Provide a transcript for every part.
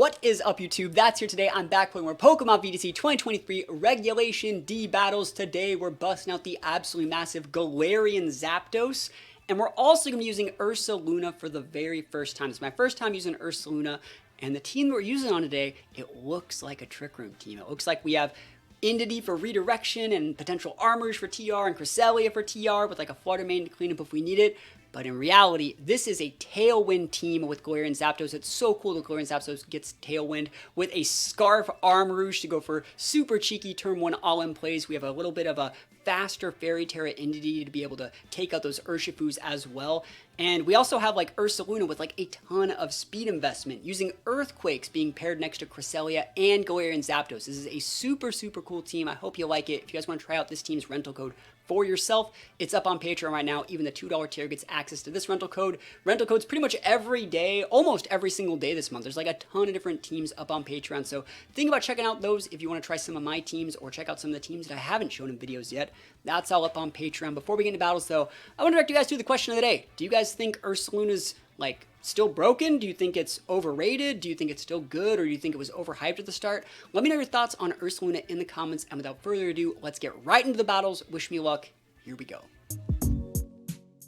What is up, YouTube? That's here today. I'm back playing more Pokemon VGC 2023 Regulation D battles. Today, we're busting out the absolutely massive Galarian Zapdos. And we're also going to be using Ursaluna for the very first time. It's my first time using Ursaluna. And the team that we're using on today, it looks like a Trick Room team. It looks like we have Entity for redirection and potential Armors for TR and Cresselia for TR with like a Flutter Mane to clean up if we need it. But in reality, this is a Tailwind team with Galarian Zapdos. It's so cool that Galarian Zapdos gets Tailwind with a Scarf Armarouge to go for super cheeky turn 1 all-in plays. We have a little bit of a faster Fairy Terra Entity to be able to take out those Urshifus as well. And we also have like Ursaluna with like a ton of speed investment using Earthquakes being paired next to Cresselia and Galarian Zapdos. This is a super cool team. I hope you like it. If you guys want to try out this team's rental code for yourself, it's up on Patreon right now. Even the $2 tier gets access to this rental code. Rental codes pretty much every day, almost every single day this month. There's like a ton of different teams up on Patreon. So think about checking out those if you want to try some of my teams or check out some of the teams that I haven't shown in videos yet. That's all up on Patreon. Before we get into battles though, I want to direct you guys to the question of the day. Do you guys think Ursaluna's like still broken? Do you think it's overrated? Do you think it's still good? Or do you think it was overhyped at the start? Let me know your thoughts on Ursaluna in the comments. And without further ado, let's get right into the battles. Wish me luck. Here we go.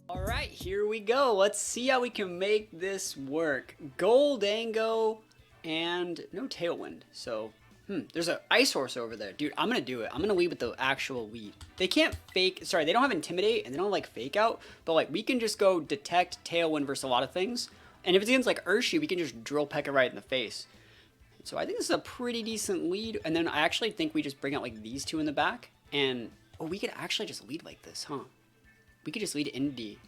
Alright, here we go. Let's see how we can make this work. Goldango and no Tailwind. So, there's an Ice Horse over there. Dude, I'm going to do it. I'm going to lead with the actual lead. They can't fake, sorry, they don't have Intimidate and they don't like Fake Out. But like, we can just go Detect, Tailwind versus a lot of things. And if it's against like Urshi, we can just Drill Peck it right in the face. So I think this is a pretty decent lead. And then I actually think we just bring out like these two in the back. And, oh, we could actually just lead like this, huh? We could just lead Entity.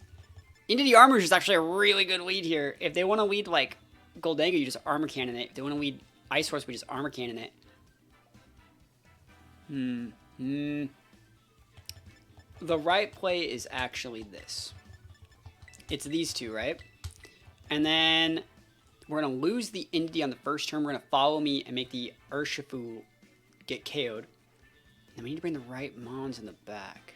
Entity Armor is actually a really good lead here. If they want to lead like Goldango, you just Armor Cannon it. If they want to lead Ice Horse, we just Armor Cannon it. The right play is actually this. It's these two, right? And then we're going to lose the Entity on the first turn. We're going to follow me and make the Urshifu get KO'd. And we need to bring the right Mons in the back.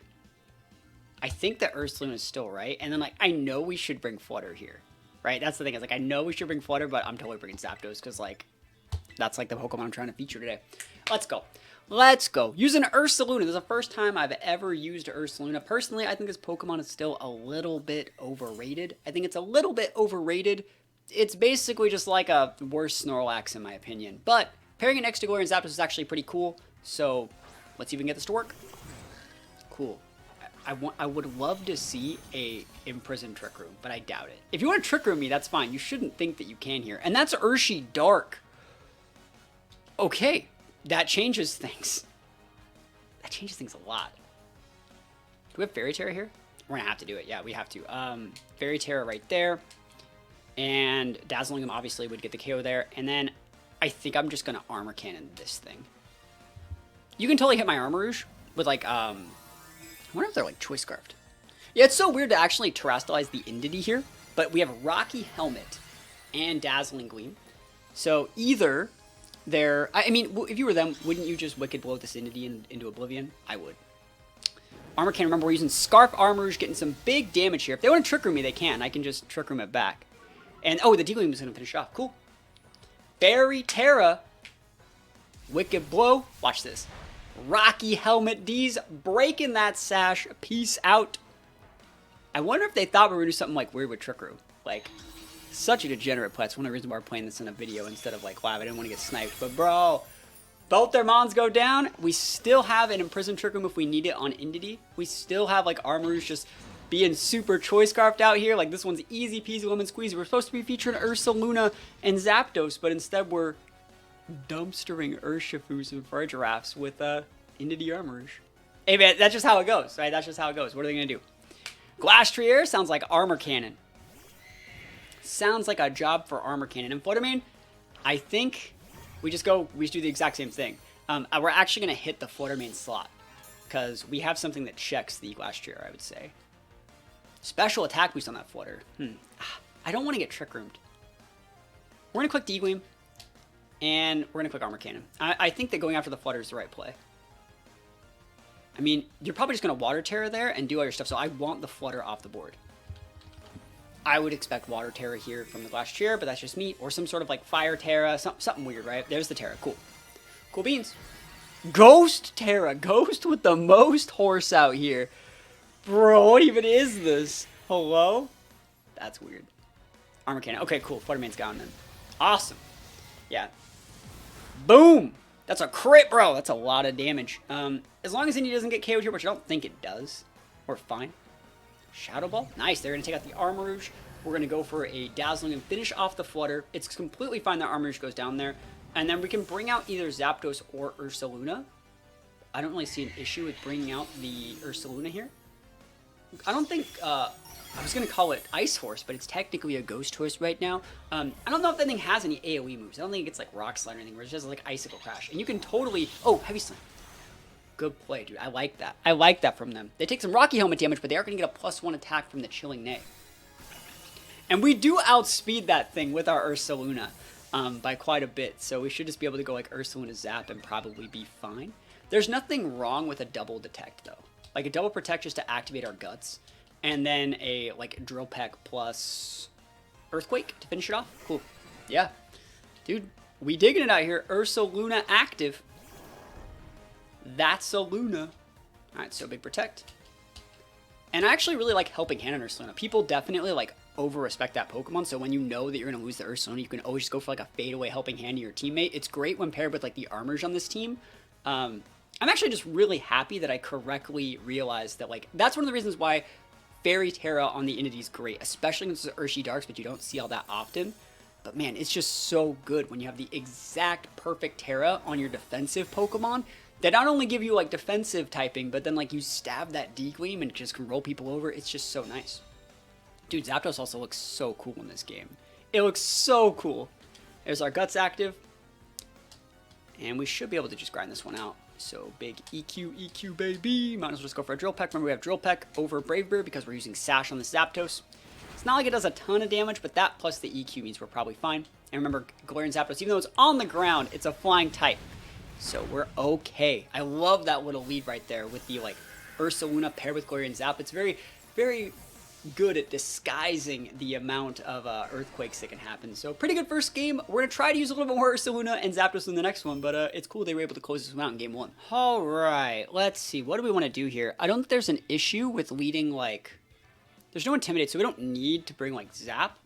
I think that Ursaluna is still right. And then, like, I know we should bring Flutter here. Right? That's the thing. Is like, I know we should bring Flutter, but I'm totally bringing Zapdos because, like, that's, like, the Pokemon I'm trying to feature today. Let's go. Let's go. Using Ursaluna. This is the first time I've ever used Ursaluna. Personally, I think this Pokemon is still a little bit overrated. I think it's a little bit overrated. It's basically just like a worse Snorlax in my opinion. But pairing it next to Galarian Zapdos is actually pretty cool. So let's even get this to work. Cool. I would love to see a Imprisoned Trick Room, but I doubt it. If you want to Trick Room me, that's fine. You shouldn't think that you can here. And that's Urshi Dark. Okay. That changes things. That changes things a lot. Do we have Fairy Terra here? We're going to have to do it. Yeah, we have to. Fairy Terra right there. And Dazzling him obviously would get the KO there. And then I think I'm just going to Armor Cannon this thing. You can totally hit my Armarouge with like, I wonder if they're like Choice Scarfed. Yeah, it's so weird to actually terrestrialize the Entity here. But we have Rocky Helmet and Dazzling Gleam. So either I mean, if you were them, wouldn't you just Wicked Blow this Entity into Oblivion? I would. Armor Cannon, remember we're using Scarf Armarouge, getting some big damage here. If they want to Trick Room me, they can. I can just Trick Room it back. And, oh, the D-Gleam is going to finish off. Cool. Fairy Terra. Wicked Blow. Watch this. Rocky Helmet D's breaking that sash. Peace out. I wonder if they thought we were going to do something like weird with Trick Room. Like, such a degenerate play. That's one of the reasons why we're playing this in a video instead of like live. I didn't want to get sniped. But bro, both their Mons go down. We still have an Imprisoned Trick Room if we need it on Entity. We still have like Armarouge just being super Choice Scarfed out here. Like this one's easy peasy lemon squeezy. We're supposed to be featuring Ursaluna and Zapdos, but instead we're dumpstering Urshifus and Fargiraffs with Entity Armarouge. Hey man, that's just how it goes, right? That's just how it goes. What are they gonna do? Glass Trier sounds like Armor Cannon. Sounds like a job for Armor Cannon. And Flutter Mane, I think we just do the exact same thing. We're actually going to hit the Flutter Mane slot because we have something that checks the Glass Trier, I would say. Special attack boost on that Flutter. I don't want to get Trick Roomed. We're going to click D-Gleam and we're going to click Armor Cannon. I think that going after the Flutter is the right play. I mean, you're probably just going to Water Terror there and do all your stuff, so I want the Flutter off the board. I would expect Water Terra here from the Glass Chair, but that's just me. Or some sort of like Fire Terra, something weird, right? There's the Terra. Cool. Cool beans. Ghost Terra. Ghost with the most horse out here. Bro, what even is this? Hello? That's weird. Armor Cannon. Okay, cool. Fluttermane's gone then. Awesome. Yeah. Boom! That's a crit, bro. That's a lot of damage. As long as Indy doesn't get KO'd here, which I don't think it does, we're fine. Shadow Ball. Nice. They're going to take out the Armarouge. We're going to go for a Dazzling and finish off the Flutter. It's completely fine that Armarouge goes down there. And then we can bring out either Zapdos or Ursaluna. I don't really see an issue with bringing out the Ursaluna here. I don't think... I was going to call it Ice Horse, but it's technically a Ghost Horse right now. I don't know if that thing has any AoE moves. I don't think it gets like Rock Slide or anything, where it's just like Icicle Crash. And you can totally... Oh, Heavy Slam. Good play, dude. I like that. I like that from them. They take some Rocky Helmet damage, but they are going to get a +1 attack from the Chilling Neigh. And we do outspeed that thing with our Ursaluna by quite a bit. So we should just be able to go like Ursaluna Zap and probably be fine. There's nothing wrong with a double Detect, though. Like a double Protect just to activate our Guts. And then a, like, Drill Peck plus Earthquake to finish it off. Cool. Yeah. Dude, we digging it out here. Ursaluna active. That's a Luna. Alright, so big Protect. And I actually really like Helping Hand on Ursaluna. People definitely, like, over-respect that Pokemon, so when you know that you're going to lose the Ursaluna, you can always just go for, like, a fadeaway Helping Hand to your teammate. It's great when paired with, like, the Armors on this team. I'm actually just really happy that I correctly realized that, like, that's one of the reasons why Fairy Terra on the Entity is great, especially when it's Urshi Darks, but you don't see all that often. But man, it's just so good when you have the exact perfect Terra on your defensive Pokemon that not only give you like defensive typing, but then like you stab that D-Gleam and just can roll people over. It's just so nice. Dude, Zapdos also looks so cool in this game. It looks so cool. There's our Guts active. And we should be able to just grind this one out. So big EQ, baby. Might as well just go for a Drill Peck. Remember, we have Drill Peck over Brave Bird because we're using Sash on the Zapdos. It's not like it does a ton of damage, but that plus the EQ means we're probably fine. And remember, Galarian Zapdos, even though it's on the ground, it's a flying type. So we're okay. I love that little lead right there with the like Ursaluna paired with Galarian Zap. It's very, very good at disguising the amount of earthquakes that can happen. So pretty good first game. We're going to try to use a little bit more Ursaluna and Zapdos in the next one, but it's cool they were able to close this one out in game 1. All right, let's see. What do we want to do here? I don't think there's an issue with leading, like... There's no Intimidate, so we don't need to bring, like, Zap.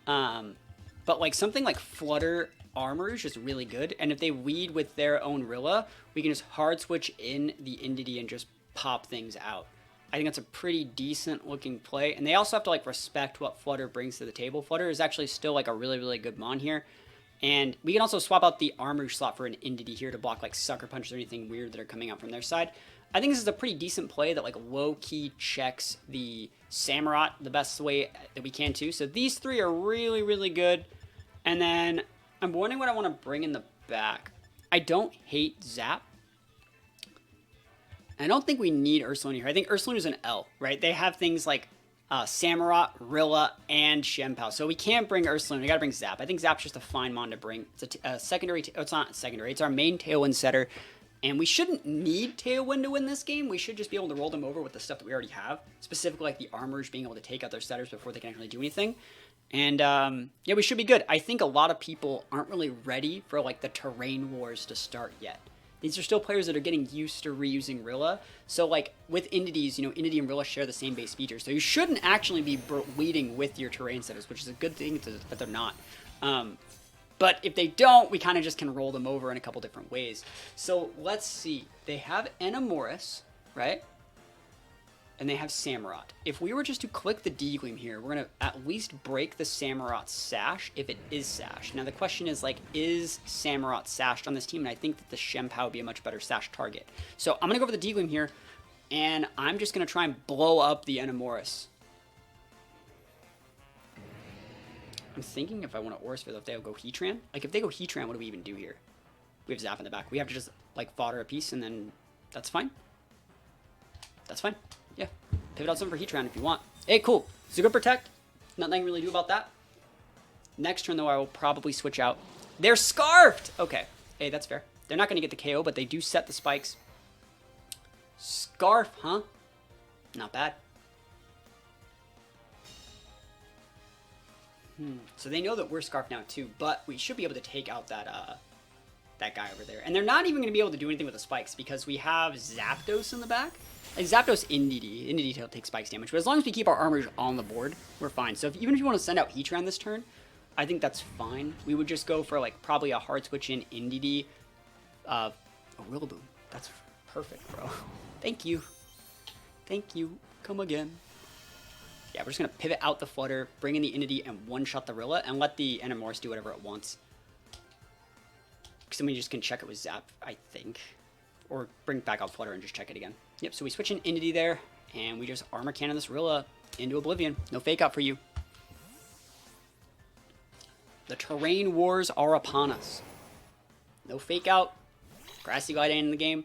But, like, something like Flutter Armor is just really good, and if they lead with their own Rilla, we can just hard switch in the Entity and just pop things out. I think that's a pretty decent looking play. And they also have to like respect what Flutter brings to the table. Flutter is actually still like a really, really good mon here. And we can also swap out the Armor slot for an Entity here to block like Sucker Punches or anything weird that are coming out from their side. I think this is a pretty decent play that like low-key checks the Samurott the best way that we can too. So these three are really, really good. And then I'm wondering what I want to bring in the back. I don't hate Zap. I don't think we need Ursaluna here. I think Ursaluna is an L, right? They have things like Samurott, Rilla, and Shenpao. So we can't bring Ursaluna. We got to bring Zap. I think Zap's just a fine mon to bring. It's a secondary... Oh, it's not secondary. It's our main Tailwind setter. And we shouldn't need Tailwind to win this game. We should just be able to roll them over with the stuff that we already have. Specifically like the Armors being able to take out their setters before they can actually do anything. And yeah, we should be good. I think a lot of people aren't really ready for like the terrain wars to start yet. These are still players that are getting used to reusing Rilla. So, like, with Entities, you know, Entity and Rilla share the same base features. So you shouldn't actually be leading with your terrain setters, which is a good thing that they're not. But if they don't, we kind of just can roll them over in a couple different ways. So, let's see. They have Enamoris, right? And they have Samurott. If we were just to click the D-Gleam here, we're going to at least break the Samurott sash if it is sashed. Now the question is, like, is Samurott sashed on this team? And I think that the Shenpao would be a much better sash target. So I'm going to go for the D-Gleam here, and I'm just going to try and blow up the Enamoris. I'm thinking if I want to Aura Sphere, if they'll go Heatran. Like, if they go Heatran, what do we even do here? We have Zap in the back. We have to just, like, fodder a piece, and then that's fine. That's fine. Yeah, pivot out some for Heatran if you want. Hey, cool. It's a good Protect. Nothing I can really do about that. Next turn, though, I will probably switch out. They're Scarfed! Okay. Hey, that's fair. They're not going to get the KO, but they do set the spikes. Scarf, huh? Not bad. So they know that we're Scarf now too, but we should be able to take out that guy over there. And they're not even going to be able to do anything with the spikes because we have Zapdos in the back. Like Zapdos Indeedee takes spikes damage, but as long as we keep our armors on the board, we're fine. So even if you want to send out Heatran this turn, I think that's fine. We would just go for like probably a hard switch in Indeedee, a Rillaboom. That's perfect, bro. Thank you. Thank you. Come again. Yeah, we're just going to pivot out the Flutter, bring in the Indeedee, and one-shot the Rilla, and let the Enamorus do whatever it wants. Because then we just can check it with Zap, I think. Or bring back out Flutter and just check it again. Yep, so we switch in Indeedee there, and we just Armor Cannon this Rilla into Oblivion. No Fake Out for you. The terrain wars are upon us. No Fake Out. Grassy Glide in the game.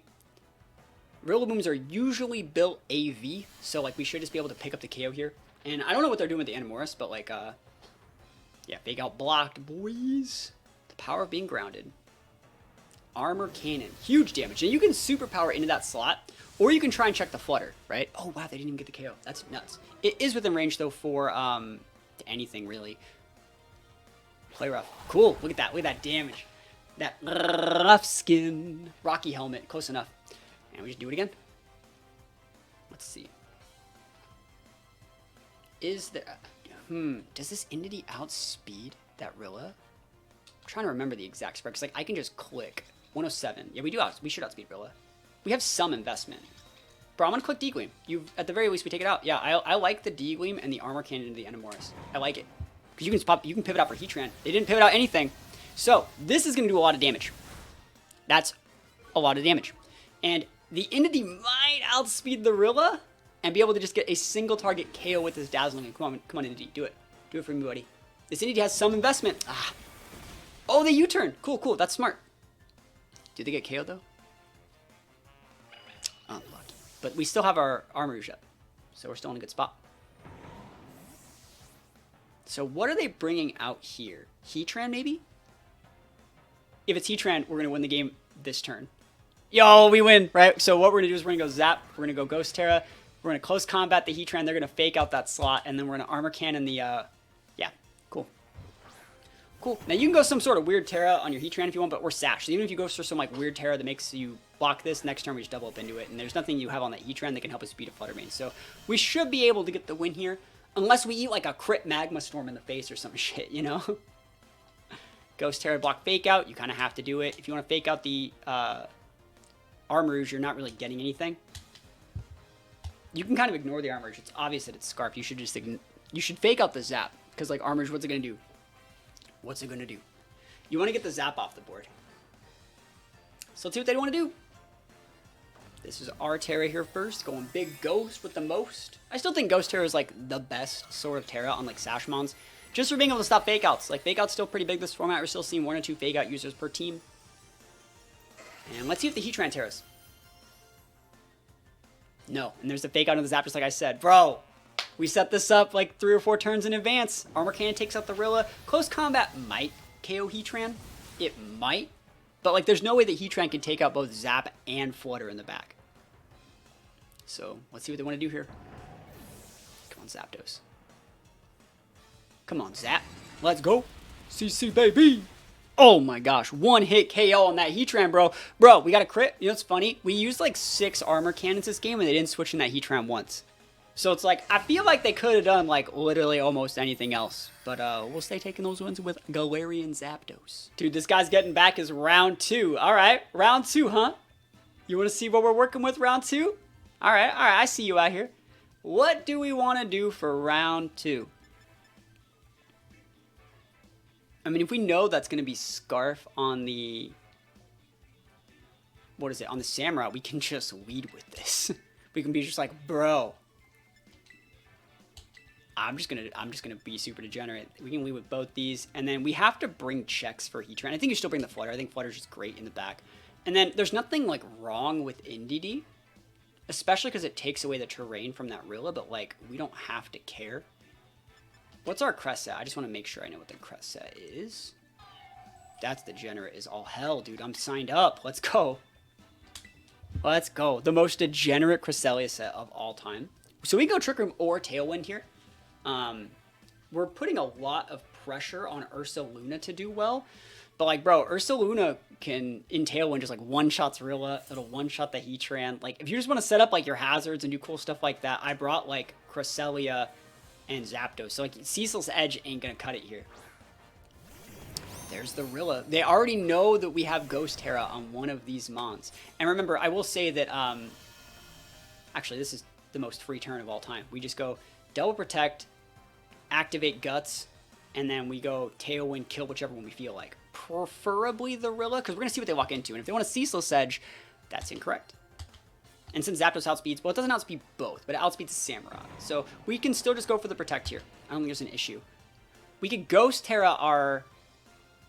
Rillabooms are usually built AV, so like we should just be able to pick up the KO here. And I don't know what they're doing with the Enamorus, but like, yeah, Fake Out blocked, boys. The power of being grounded. Armor Cannon, huge damage. And you can superpower into that slot, or you can try and check the Flutter, right? Oh, wow, they didn't even get the KO. That's nuts. It is within range, though, for anything, really. Play rough. Cool, look at that damage. That rough skin. Rocky Helmet, close enough. And we just do it again. Let's see. Is there... does this Indeedee outspeed that Rilla? I'm trying to remember the exact spread, because like, I can just click. 107. Yeah, we should outspeed Rilla. We have some investment. Bro, I'm going to click D-Gleam. At the very least, we take it out. Yeah, I like the D-Gleam and the Armor Cannon into the Enamorus. I like it. Because you can pivot out for Heatran. They didn't pivot out anything. So, this is going to do a lot of damage. That's a lot of damage. And the Indeedee might outspeed the Rilla and be able to just get a single target KO with this Dazzling. Come on, Indeedee. Do it. Do it for me, buddy. This Indeedee has some investment. Ah. Oh, they U-turn. Cool. That's smart. Do they get KO'd, though? Unlucky. But we still have our Armarouge up. So we're still in a good spot. So what are they bringing out here? Heatran, maybe? If it's Heatran, we're going to win the game this turn. Yo, we win, right? So what we're going to do is we're going to go Zap. We're going to go Ghost Terra. We're going to close combat the Heatran. They're going to fake out that slot. And then we're going to Armor Cannon the... yeah, cool. Cool. Now, you can go some sort of weird Terra on your Heatran if you want, but we're Sash. So even if you go for some like weird Terra that makes you block this, next turn we just double up into it. And there's nothing you have on that Heatran that can help us beat a Fluttermane. So we should be able to get the win here. Unless we eat like a crit Magma Storm in the face or some shit, you know? Ghost Terra block Fake Out. You kind of have to do it. If you want to Fake Out the Armarouge, you're not really getting anything. You can kind of ignore the Armarouge. It's obvious that it's Scarf. You should just you should Fake Out the Zap. Because like Armarouge, what's it going to do? What's it going to do? You want to get the Zap off the board. So let's see what they want to do. This is our Terra here first, going big Ghost with the most. I still think Ghost Terra is like the best sort of Terra on like Sashmons, just for being able to stop Fake Outs. Like Fake Out's still pretty big this format. We're still seeing 1 or 2 Fake Out users per team. And let's see if the Heatran Terras. No, and there's the Fake Out of the Zapdos, like I said. Bro, we set this up like 3 or 4 turns in advance. Armor Cannon takes out the Rilla. Close combat might KO Heatran. It might. But like there's no way that Heatran can take out both Zap and Flutter in the back. So, let's see what they want to do here. Come on, Zapdos. Come on, Zap. Let's go. CC, baby. Oh my gosh. 1-hit KO on that Heatran, bro. Bro, we got a crit. You know what's funny? We used like 6 Armor Cannons this game, and they didn't switch in that Heatran once. So it's like, I feel like they could have done like literally almost anything else. But we'll stay taking those wins with Galarian Zapdos. Dude, this guy's getting back is round 2. All right, round 2, huh? You want to see what we're working with round 2? All right, I see you out here. What do we want to do for round 2? I mean, if we know that's going to be Scarf on the... What is it? On the Samurai, we can just lead with this. We can be just like, bro. I'm just gonna be super degenerate. We can lead with both these. And then we have to bring checks for Heatran. I think you still bring the Flutter. I think Flutter's just great in the back. And then there's nothing like wrong with Indeedee. Especially because it takes away the terrain from that Rilla, but like, we don't have to care. What's our crest set? I just want to make sure I know what the crest set is. That's degenerate as all hell, dude. I'm signed up. Let's go. Let's go. The most degenerate Cresselia set of all time. So we can go Trick Room or Tailwind here. We're putting a lot of pressure on Ursaluna to do well. But, like, bro, Ursaluna can, in Tailwind, just, like, one-shots Rilla. It'll one-shot the Heatran. Like, if you just want to set up, like, your hazards and do cool stuff like that, I brought, like, Cresselia and Zapdos. So, like, Cecil's Edge ain't gonna cut it here. There's the Rilla. They already know that we have Ghost Terra on one of these Mons. And remember, I will say that, actually, this is the most free turn of all time. We just go Double Protect, activate Guts, and then we go Tailwind, kill whichever one we feel like. Preferably the Rilla, because we're going to see what they walk into. And if they want a Ceaseless Edge, that's incorrect. And since Zapdos outspeeds, well, it doesn't outspeed both, but it outspeeds Samurott. So we can still just go for the Protect here. I don't think there's an issue. We could Ghost Terra our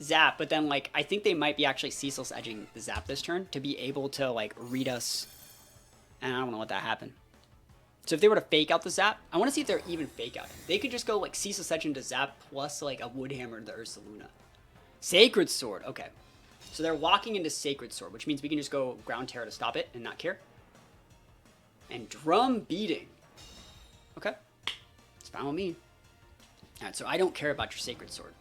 Zap, but then, like, I think they might be actually Ceaseless Edging the Zap this turn to be able to, like, read us. And I don't want to let that happen. So if they were to fake out the Zap, I want to see if they're even fake out. They could just go, like, Ceaseless Edge into Zap plus, like, a Wood Hammer into Ursaluna. Sacred Sword. Okay. So they're walking into Sacred Sword, which means we can just go Ground Terror to stop it and not care. And Drum Beating. Okay. It's fine with me. Alright, so I don't care about your Sacred Sword.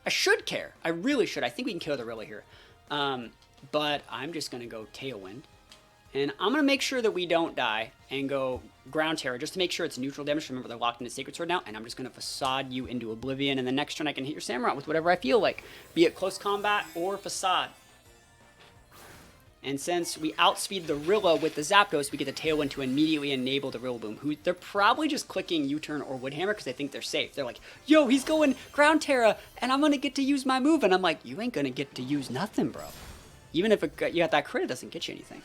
I should care. I really should. I think we can kill the Rilla here. But I'm just going to go Tailwind. And I'm going to make sure that we don't die and go Ground Terror just to make sure it's neutral damage. Remember, they're locked into Sacred Sword now. And I'm just going to Facade you into Oblivion. And the next turn I can hit your Samurott with whatever I feel like. Be it Close Combat or Facade. And since we outspeed the Rilla with the Zapdos, we get the Tailwind to immediately enable the Rillaboom. Who they're probably just clicking U-turn or Wood Hammer because they think they're safe. They're like, yo, he's going Ground Terra, and I'm going to get to use my move. And I'm like, you ain't going to get to use nothing, bro. Even if you got that crit, it doesn't get you anything.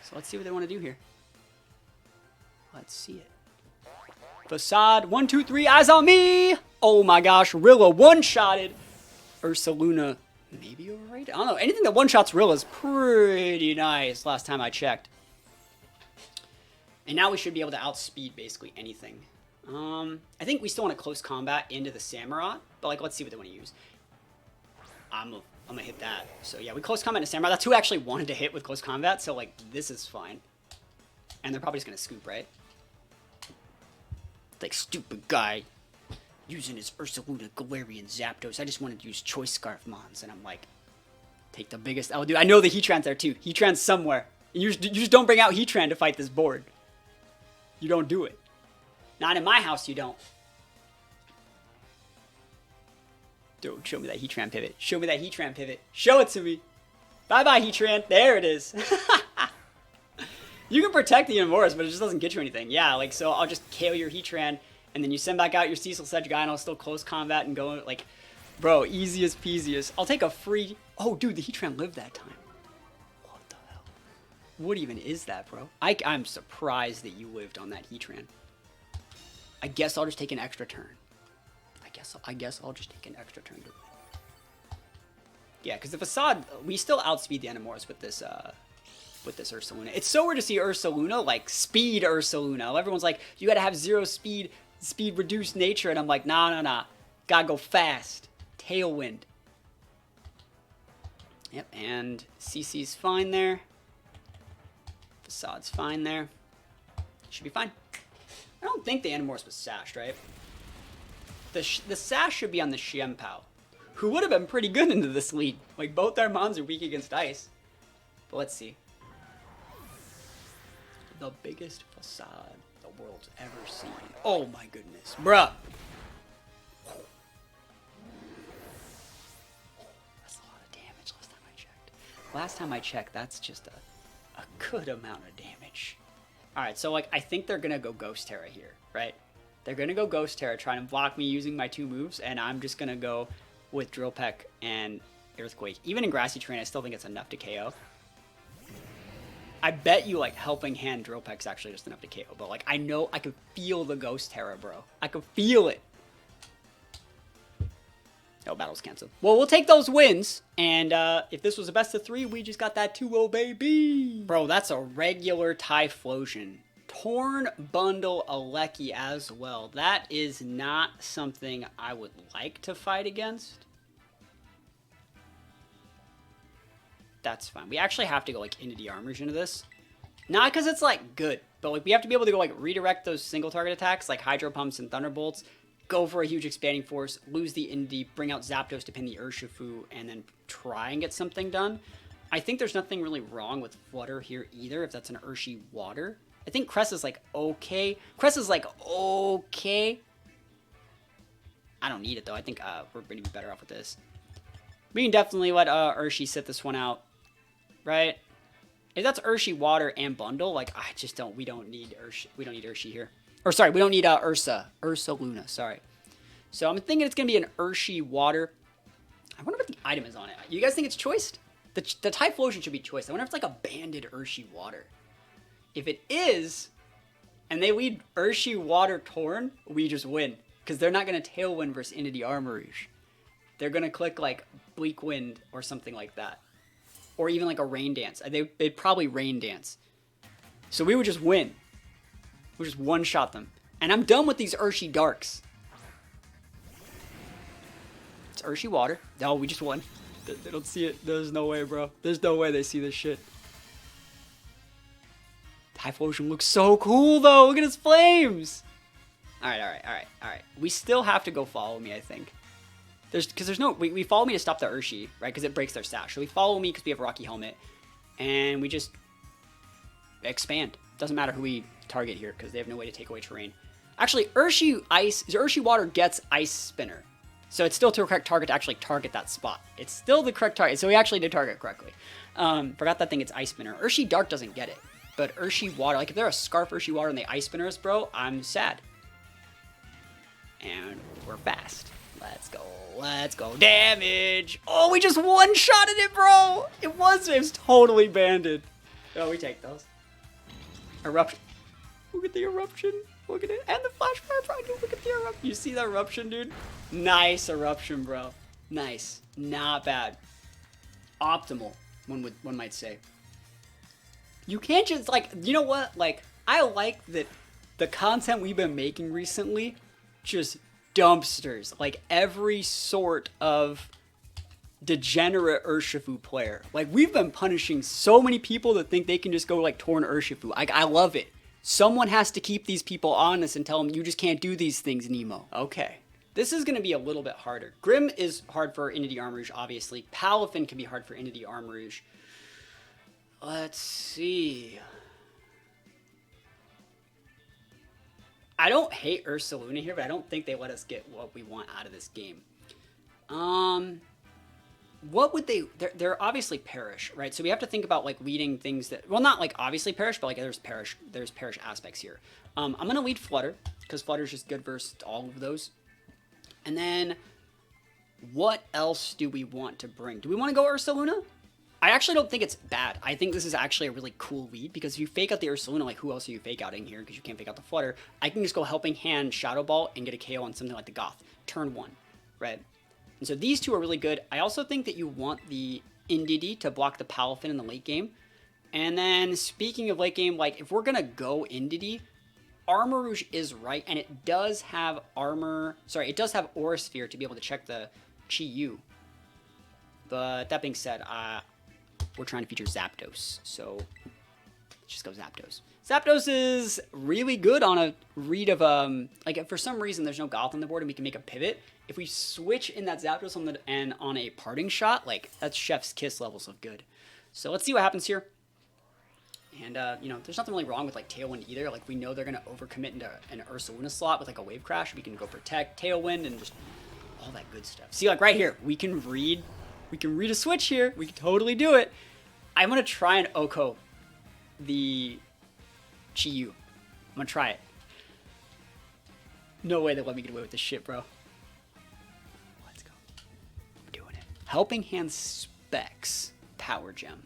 So let's see what they want to do here. Let's see it. Facade, 1, 2, 3, eyes on me! Oh my gosh, Rilla one-shotted. Ursaluna, maybe overrated? I don't know. Anything that one-shots Rilla is pretty nice last time I checked. And now we should be able to outspeed basically anything. I think we still want to Close Combat into the Samurott, but like, let's see what they want to use. I'm gonna hit that. So yeah, we Close Combat into Samurott. That's who actually wanted to hit with Close Combat, so like, this is fine. And they're probably just gonna scoop, right? Like, stupid guy using his Ursaluna, Galarian, Zapdos. I just wanted to use Choice Scarf Mons, and I'm like, take the biggest L, dude. I know the Heatran's there too. Heatran's somewhere. You just don't bring out Heatran to fight this board. You don't do it. Not in my house, you don't. Dude, show me that Heatran pivot. Show me that Heatran pivot. Show it to me. Bye-bye, Heatran. There it is. You can protect the Amoris, but it just doesn't get you anything. Yeah, like, so I'll just KO your Heatran, and then you send back out your Ceaseless Edge guy, and I'll still Close Combat and go, like, bro, easiest peasiest. I'll take a free... Oh, dude, the Heatran lived that time. What the hell? What even is that, bro? I'm surprised that you lived on that Heatran. I guess I'll just take an extra turn. I guess I'll just take an extra turn to win. Yeah, because the Facade, we still outspeed the Amoris with this Ursaluna. It's so weird to see Ursaluna, like, speed Ursaluna. Everyone's like, you gotta have 0 speed reduced nature, and I'm like, nah. Gotta go fast. Tailwind. Yep, and CC's fine there. Facade's fine there. Should be fine. I don't think the Amoris was sashed, right? The sash should be on the Xianpao, who would have been pretty good into this lead. Like, both our mons are weak against ice. But let's see. The biggest Facade the world's ever seen. Oh my goodness. Bruh. That's a lot of damage last time I checked. Last time I checked, that's just a good amount of damage. Alright, so like, I think they're gonna go Ghost Terra here, right? They're going to go Ghost Terra, trying to block me using my 2 moves, and I'm just going to go with Drill Peck and Earthquake. Even in Grassy Terrain, I still think it's enough to KO. I bet you, like, Helping Hand Drill Peck's actually just enough to KO, but, like, I know I can feel the Ghost Terra, bro. I can feel it. No, battle's canceled. Well, we'll take those wins, and if this was a best of 3, we just got that 2-0, baby. Bro, that's a regular Typhlosion. Torn Bundle Aleki as well. That is not something I would like to fight against. That's fine. We actually have to go like into the armors into this. Not because it's like good, but like we have to be able to go like redirect those single target attacks like Hydro Pumps and Thunderbolts go for a huge expanding force, lose the Indy, bring out Zapdos to pin the Urshifu, and then try and get something done. I think there's nothing really wrong with Flutter here either, if that's an Urshi Water. I think Cress is like okay. Cress is like okay. I don't need it though. I think we're going to be better off with this. We can definitely let Urshi sit this one out, right? If that's Urshi Water and Bundle, like I just don't. We don't need Urshi. We don't need Urshi here. Or sorry, we don't need Ursaluna. Sorry. So I'm thinking it's going to be an Urshi Water. I wonder what the item is on it. You guys think it's choiced? The Typhlosion should be choiced. I wonder if it's like a banded Urshi Water. If it is, and they lead Urshi Water Torn, we just win. Because they're not going to Tailwind versus Entity Armarouge. They're going to click like Bleak Wind or something like that. Or even like a Rain Dance. They'd probably Rain Dance. So we would just win. We just one-shot them. And I'm done with these Urshi Darks. It's Urshi Water. No, we just won. They don't see it. There's no way, bro. There's no way they see this shit. Typhlosion looks so cool, though. Look at his flames. Alright. We still have to go follow me, I think. Because there's no... We follow me to stop the Urshi, right? Because it breaks their stash. So we follow me because we have Rocky Helmet. And we just... expand. Doesn't matter who we target here because they have no way to take away terrain. Actually, Urshi Water gets Ice Spinner. So it's still the correct target to actually target that spot. It's still the correct target. So we actually did target correctly. Forgot that thing, it's Ice Spinner. Urshi Dark doesn't get it. But Urshi Water, like if they're a Scarf Urshi Water and they Ice Spinner us, bro, I'm sad. And we're fast. Let's go. Let's go. Damage. Oh, we just one-shotted it, bro. It was totally banded. Oh, we take those. Eruption. Look at the eruption. Look at it. And the flash fire, bro. Dude, look at the eruption. You see that eruption, dude? Nice eruption, bro. Nice. Not bad. Optimal, one might say. You can't just, like, you know what? Like, I like that the content we've been making recently, just dumpsters. Like, every sort of degenerate Urshifu player. Like, we've been punishing so many people that think they can just go, like, Torn Urshifu. I love it. Someone has to keep these people honest and tell them, you just can't do these things, Nemo. Okay. This is going to be a little bit harder. Grim is hard for Entity Armarouge, obviously. Palafin can be hard for Entity Armarouge. Let's see. I don't hate Ursaluna here, but I don't think they let us get what we want out of this game. What would they... They're obviously Perish, right? So we have to think about, like, leading things that... Well, not, like, obviously Perish, but, like, there's Perish aspects here. I'm going to lead Flutter, because Flutter's just good versus all of those. And then, what else do we want to bring? Do we want to go Ursaluna? I actually don't think it's bad. I think this is actually a really cool lead, because if you fake out the Ursaluna, like, who else are you fake outing here? Because you can't fake out the Flutter. I can just go Helping Hand, Shadow Ball, and get a KO on something like the Goth. Turn 1, right? And so these two are really good. I also think that you want the Indeedee to block the Palafin in the late game. And then, speaking of late game, like, if we're going to go Indeedee, Armarouge is right, and it does have it does have Aura Sphere to be able to check the Chi-Yu. But that being said, we're trying to feature Zapdos, so let's just go Zapdos. Zapdos is really good on a read of, like, if for some reason there's no Goth on the board and we can make a pivot, if we switch in that Zapdos on a Parting Shot, like, that's Chef's Kiss levels of good. So let's see what happens here. And, you know, there's nothing really wrong with, like, Tailwind either. Like, we know they're going to overcommit into an Ursaluna slot with, like, a Wave Crash. We can go Protect, Tailwind, and just all that good stuff. See, like, right here, we can read a switch here. We can totally do it. I'm going to try and Oko the Chi-Yu. I'm going to try it. No way they let me get away with this shit, bro. Let's go. I'm doing it. Helping Hand Specs Power Gem.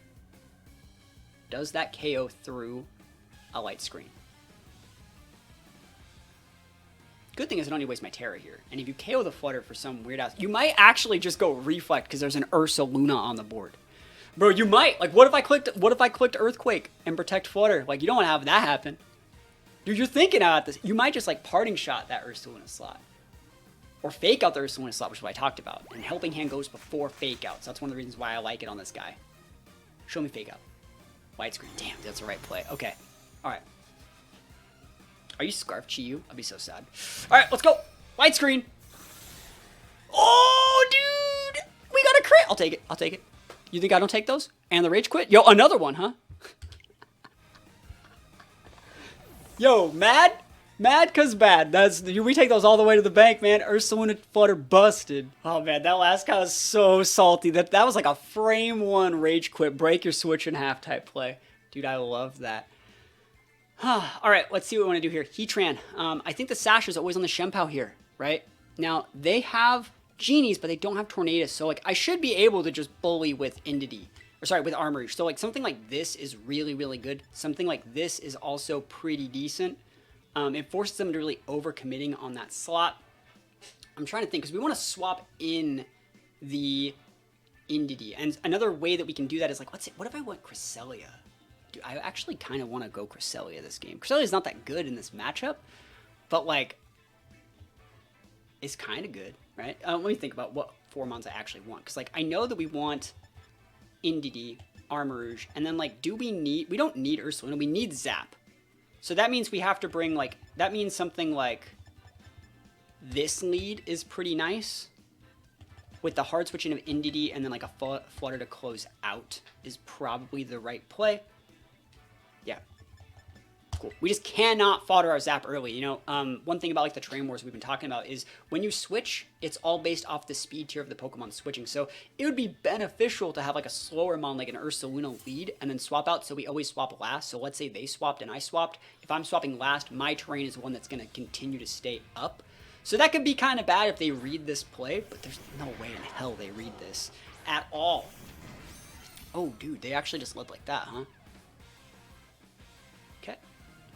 Does that KO through a Light Screen? Good thing is I don't need to waste my Terra here. And if you KO the Flutter for some weird ass... You might actually just go Reflect because there's an Ursaluna on the board. Bro, you might. Like, what if I clicked Earthquake and Protect Flutter? Like, you don't want to have that happen. Dude, you're thinking about this. You might just, like, Parting Shot that Ursaluna slot. Or fake out the Ursaluna slot, which is what I talked about. And Helping Hand goes before fake out. So that's one of the reasons why I like it on this guy. Show me fake out. Light Screen. Damn, that's the right play. Okay. Alright. Are you Scarf Chi-Yu? I'd be so sad. Alright, let's go. Light screen. Oh, dude. We got a crit. I'll take it. I'll take it. You think I don't take those? And the rage quit? Yo, another one, huh? Yo, mad? Mad cause bad. We take those all the way to the bank, man. Ursaluna flutter busted. Oh man, that last guy was so salty. That was like a frame one rage quit, break your switch in half type play. Dude, I love that. Alright, let's see what we want to do here. Heatran. I think the Sash is always on the Shenpao here, right? Now, they have Genies, but they don't have Tornadus. So like I should be able to just bully with Indity. Or sorry, with Armor Rouge. So like something like this is really, really good. Something like this is also pretty decent. It forces them to really overcommitting on that slot. I'm trying to think, because we want to swap in the Indity. And another way that we can do that is like, what if I went Cresselia? Dude, I actually kind of want to go Cresselia this game. Cresselia is not that good in this matchup, but like, it's kind of good, right? Let me think about what 4 mons I actually want. Because like, I know that we want Indity, Armor Rouge, and then like, we don't need Ursaluna, we need Zap. So that means we have to bring, like, that means something like this lead is pretty nice. With the hard switching of Indity and then like a Flutter to close out is probably the right play. Yeah. Cool. We just cannot fodder our Zap early. You know, one thing about like the terrain wars we've been talking about is when you switch, it's all based off the speed tier of the Pokemon switching. So it would be beneficial to have like a slower mon like an Ursaluna lead and then swap out. So we always swap last. So let's say they swapped and I swapped. If I'm swapping last, my terrain is one that's going to continue to stay up. So that could be kind of bad if they read this play, but there's no way in hell they read this at all. Oh, dude, they actually just led like that, huh? Okay.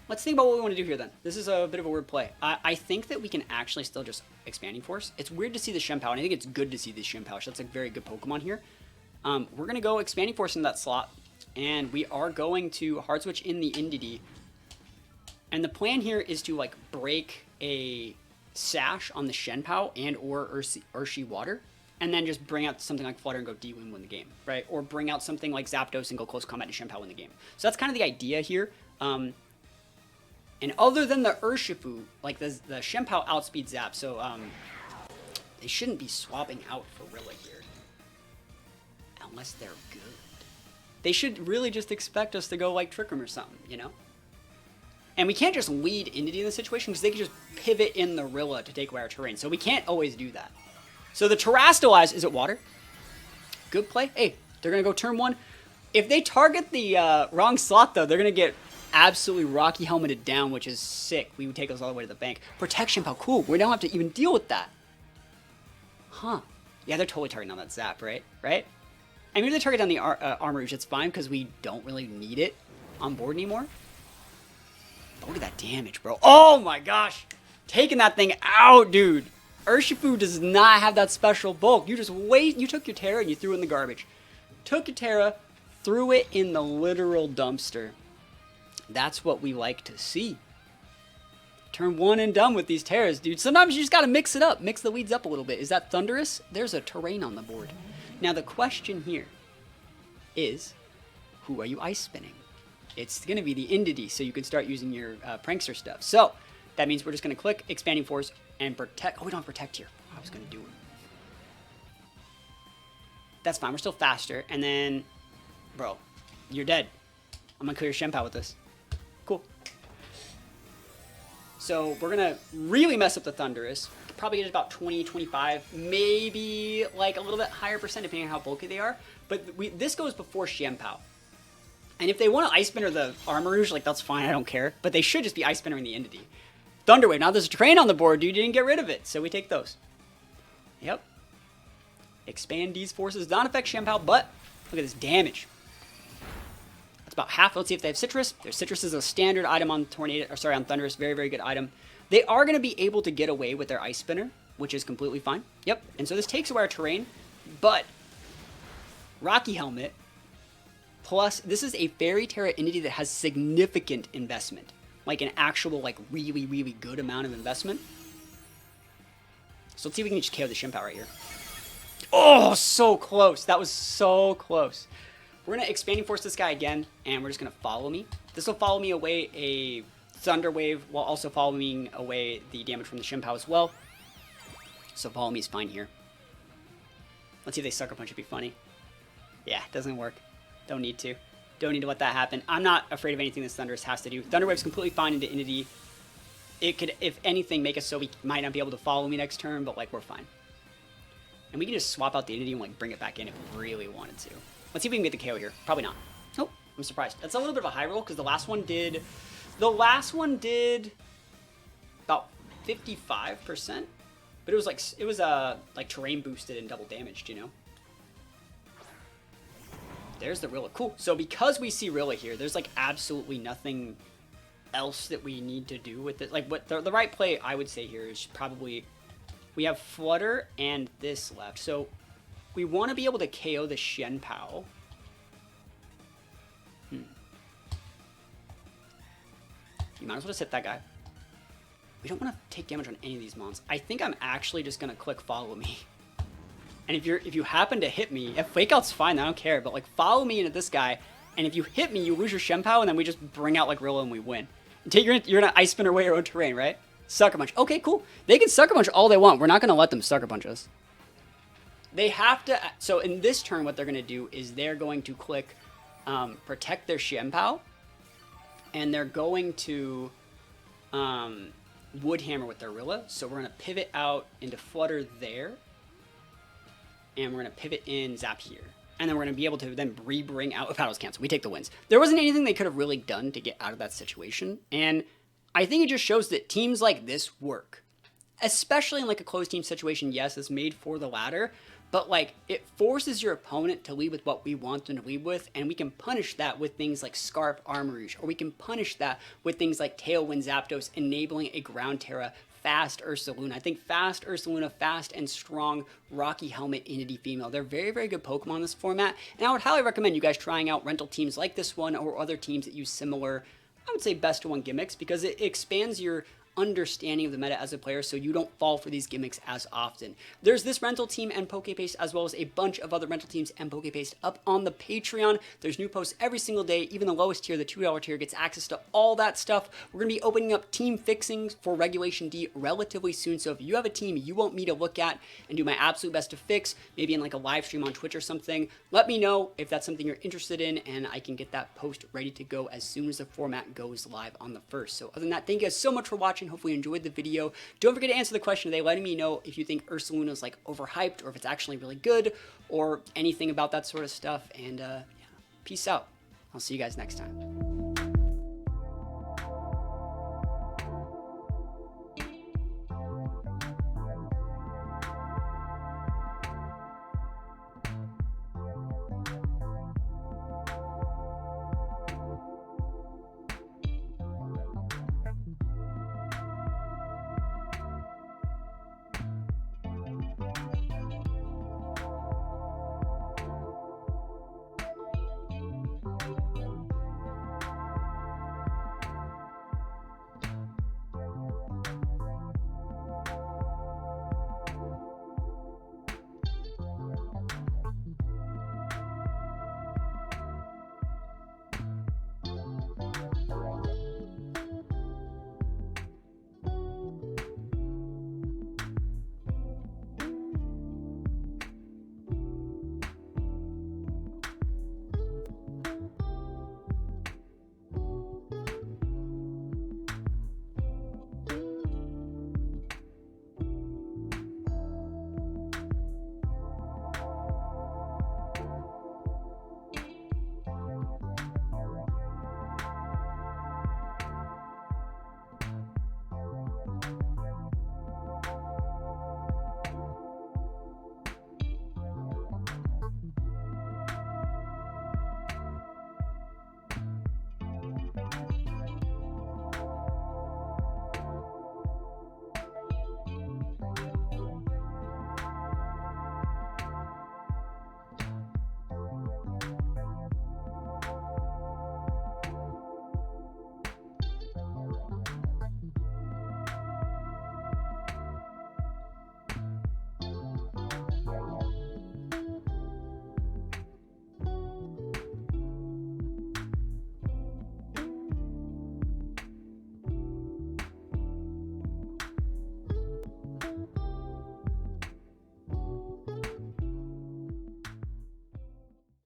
Let's think about what we want to do here then. This is a bit of a weird play. I think that we can actually still just Expanding Force. It's weird to see the Shenpao, and I think it's good to see the Shenpao. That's a very good Pokemon here. We're going to go Expanding Force into that slot, and we are going to Hard Switch in the Indity. And the plan here is to like break a Sash on the Shenpao and or Urshi Water, and then just bring out something like Flutter and go D-Win, win the game, right? Or bring out something like Zapdos and go close combat to Shenpao, win the game. So that's kind of the idea here. And other than the Urshifu, like the Shenpao outspeed Zap, so they shouldn't be swapping out for Rilla here. Unless they're good. They should really just expect us to go like Trick Room or something, you know? And we can't just lead Indity in this situation because they can just pivot in the Rilla to take away our terrain. So we can't always do that. So the Terastallize, is it water? Good play. Hey, they're going to go turn one. If they target the wrong slot, though, they're going to get absolutely Rocky Helmeted down, which is sick. We would take those all the way to the bank. Protection Pal, cool. We don't have to even deal with that. Huh. Yeah, they're totally targeting on that Zap, right? Right? I mean, if they target on the Armor Rouge, it's fine because we don't really need it on board anymore. But look at that damage, bro. Oh my gosh. Taking that thing out, dude. Urshifu does not have that special bulk. You just you took your Terra and you threw it in the garbage. Took your Terra, threw it in the literal dumpster. That's what we like to see. Turn one and done with these Terras, dude. Sometimes you just gotta mix it up. Mix the leads up a little bit. Is that Thunderous? There's a terrain on the board. Now the question here is, who are you ice spinning? It's going to be the Indity, so you can start using your Prankster stuff. So, that means we're just going to click Expanding Force and Protect. Oh, we don't have Protect here. I was going to do it. That's fine. We're still faster. And then, bro, you're dead. I'm going to clear Shenpao with this. Cool. So, we're going to really mess up the Thunderous. Probably get about 20, 25, maybe like a little bit higher percent, depending on how bulky they are. But this goes before Shenpao. And if they want to Ice Spinner the Armor Rouge, like, that's fine, I don't care. But they should just be Ice Spinnering the Indity. Thunder Wave. Now there's a terrain on the board, dude. You didn't get rid of it. So we take those. Yep. Expand these forces. Don't affect Shenpao, but look at this damage. That's about half. Let's see if they have Citrus. Their Citrus is a standard item on Tornado, or sorry, on Thunderous. Very, very good item. They are going to be able to get away with their Ice Spinner, which is completely fine. Yep. And so this takes away our terrain, but Rocky Helmet. Plus, this is a Fairy Terra Indity that has significant investment. Like an actual, like, really, really good amount of investment. So let's see if we can just KO the Shenpao right here. Oh, so close. That was so close. We're going to Expanding Force this guy again, and we're just going to follow me. This will follow me away a Thunder Wave, while also following away the damage from the Shenpao as well. So follow me is fine here. Let's see if they Sucker Punch. It'd be funny. Yeah, doesn't work. Don't need to. Don't need to let that happen. I'm not afraid of anything this Thundurus has to do. Thunder Wave's completely fine into Inity. It could, if anything, make us so we might not be able to follow me next turn, but like we're fine. And we can just swap out the Inity and like bring it back in if we really wanted to. Let's see if we can get the KO here. Probably not. Nope. I'm surprised. That's a little bit of a high roll because the last one did about 55%. But it was like terrain boosted and double damaged, you know? There's the Rilla. Cool. So because we see Rilla here, there's like absolutely nothing else that we need to do with it. Like what the right play I would say here is probably we have Flutter and this left. So we want to be able to KO the Shen Pao. You might as well just hit that guy. We don't want to take damage on any of these mons. I think I'm actually just going to click follow me. And if you happen to hit me, if Fake Out's fine, I don't care, but like follow me into this guy, and if you hit me, you lose your Shen Pao, and then we just bring out like Rilla and we win. You're gonna Ice Spin away your own terrain, right? Sucker Punch. Okay, cool. They can Sucker Punch all they want. We're not gonna let them Sucker Punch us. They have to, so in this turn what they're gonna do is they're going to click protect their Shen Pao, and they're going to Wood Hammer with their Rilla. So we're gonna pivot out into Flutter there. And we're going to pivot in Zap here. And then we're going to be able to then re-bring out if battles cancel. We take the wins. There wasn't anything they could have really done to get out of that situation. And I think it just shows that teams like this work. Especially in like a closed team situation, yes, it's made for the ladder. But like it forces your opponent to lead with what we want them to lead with. And we can punish that with things like Scarf Armorouge. Or we can punish that with things like Tailwind Zapdos, enabling a Ground Terra, fast Ursaluna. I think fast Ursaluna, fast and strong Rocky Helmet Inity Female. They're very, very good Pokemon in this format. And I would highly recommend you guys trying out rental teams like this one or other teams that use similar, I would say best of one gimmicks, because it expands your understanding of the meta as a player so you don't fall for these gimmicks as often. There's this rental team and PokePaste as well as a bunch of other rental teams and PokePaste up on the Patreon. There's new posts every single day. Even the lowest tier, the $2 tier, gets access to all that stuff. We're going to be opening up team fixings for Regulation D relatively soon. So if you have a team you want me to look at and do my absolute best to fix, maybe in like a live stream on Twitch or something, let me know if that's something you're interested in and I can get that post ready to go as soon as the format goes live on the 1st. So other than that, thank you guys so much for watching. Hopefully you enjoyed the video. Don't forget to answer the question today, letting me know if you think Ursaluna is like overhyped or if it's actually really good or anything about that sort of stuff. And yeah, peace out. I'll see you guys next time.